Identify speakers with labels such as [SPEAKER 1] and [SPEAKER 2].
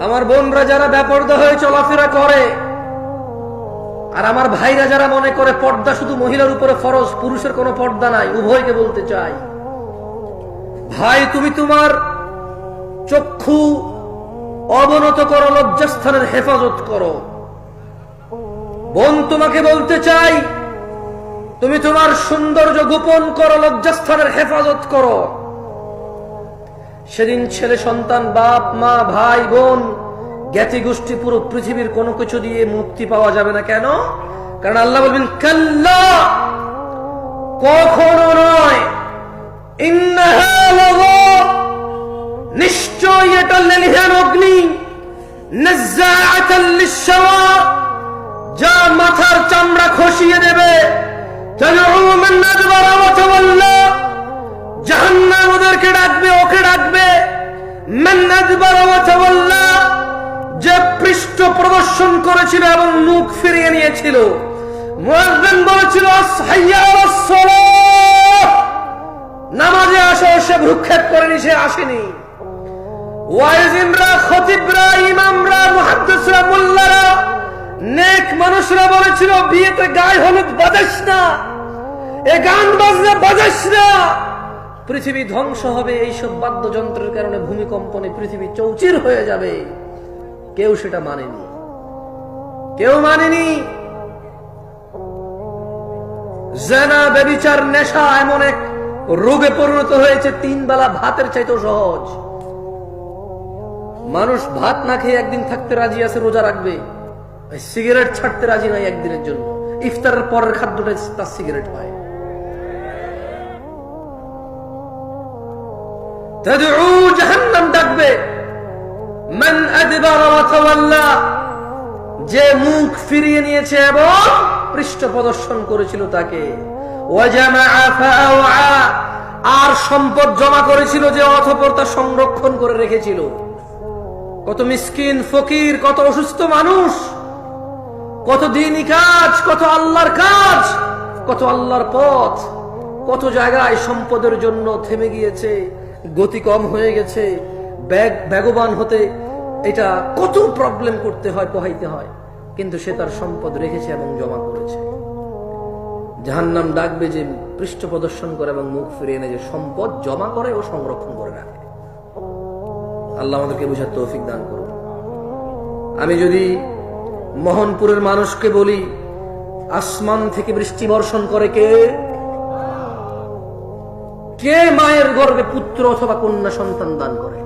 [SPEAKER 1] আমার বোনরা যারা বেপরদা হয়ে চলাফেরা করে, আর আমার ভাইরা যারা মনে করে পর্দা শুধু মহিলার উপরে ফরজ, পুরুষের কোনো পর্দা নাই, উভয়কে বলতে চাই, ভাই তুমি তোমার চক্ষু অবনত করো, লজ্জাস্থানের হেফাজত করো। বোন তোমাকে বলতে চাই, তুমি তোমার সৌন্দর্য গোপন করো, লজ্জাস্থানের হেফাজত করো। সেদিন ছেলে সন্তান, বাপ মা, ভাই বোন, জ্ঞাতি গোষ্ঠী, পুরো পৃথিবীর কোনো কিছু দিয়ে মুক্তি পাওয়া যাবে না। কেন? কারণ আল্লাহ বলবেন কাল্লা, কখনো নয়, ইন্নাহা লাযা, নিশ্চয় এটা লেলিহান অগ্নি, নাজ্জাআতাল লিশ-শাওয়া, যা মাথার চামড়া খসিয়ে দেবে, তাদউ মান আদবারা ওয়া তাওয়াল্লা, জাহান্নাম ওদেরকে ডাকবে, ওকে ডাকবে। মান আদবারা ওয়া তাওয়াল্লা, যে পৃষ্ঠ প্রদর্শন করেছিল এবং মুখ ফিরিয়ে নিয়েছিল। মুয়াজ্জিন বলেছিল হাইয়া আলাস সালাহ, নামাজে আসো, সে ভ্রুক্ষেপ করেনি, সে আসেনি। ওয়াইজিনরা, খতিবরা, ইমামরা, মুহাদ্দিসরা, মোল্লারা, নেক মানুষরা বলেছিল বিয়েতে গায়ে হলুদ বাজাস না, এ গান বাজনা বাজাস না, পৃথিবী ধ্বংস হবে, এইসব বাদ্যযন্ত্রের কারণে ভূমিকম্পনে পৃথিবী চৌচির হয়ে যাবে। কেউ সেটা মানেনি, কেউ মানেনি। জিনা, ব্যভিচার, নেশা এমন এক রোগে পরিণত হয়েছে, 3 বেলা ভাতের চাইতেও সহজ। মানুষ ভাত না খেয়ে একদিন থাকতে রাজি আছে, রোজা রাখবে, সিগারেট ছাড়তে রাজি নাই একদিনের জন্য। ইফতারের পরের খাদ্যটা তার সিগারেট হয়। তাদউ, জাহান্নাম ডাকবে। মান আদবারা ওয়া তাওয়াল্লা, যে মুখ ফিরিয়ে নিয়েছে এবং পৃষ্ঠ প্রদর্শন করেছিল তাকে। ওয়া জামাআ ফাআওয়া, আর সম্পদ জমা করেছিল যে অতঃপর তা সংরক্ষণ করে রেখেছিল। কত মিসকিন, ফকির, কত অসুস্থ মানুষ, কত দ্বীনি কাজ, কত আল্লাহর কাজ, কত আল্লাহর পথ, কত জায়গায় সম্পদের জন্য থেমে গিয়েছে, গতি কম হয়ে গেছে, বেগবান হতে এটা কত প্রবলেম করতে হয়, পোহাইতে হয়, কিন্তু সে তার সম্পদ রেখেছে এবং জমা করেছে। জাহান্নাম ডাকবে যে পৃষ্ঠ প্রদর্শন করে এবং মুখ ফিরিয়ে এনে যে সম্পদ জমা করে ও সংরক্ষণ করে রাখে। আল্লাহ আমাদেরকে বুঝার তৌফিক দান করুন। আমি যদি মোহনপুরের মানুষকে বলি, আসমান থেকে বৃষ্টি বর্ষণ করে কে? কে মায়ের গর্ভে পুত্র অথবা কন্যা সন্তান দান করে?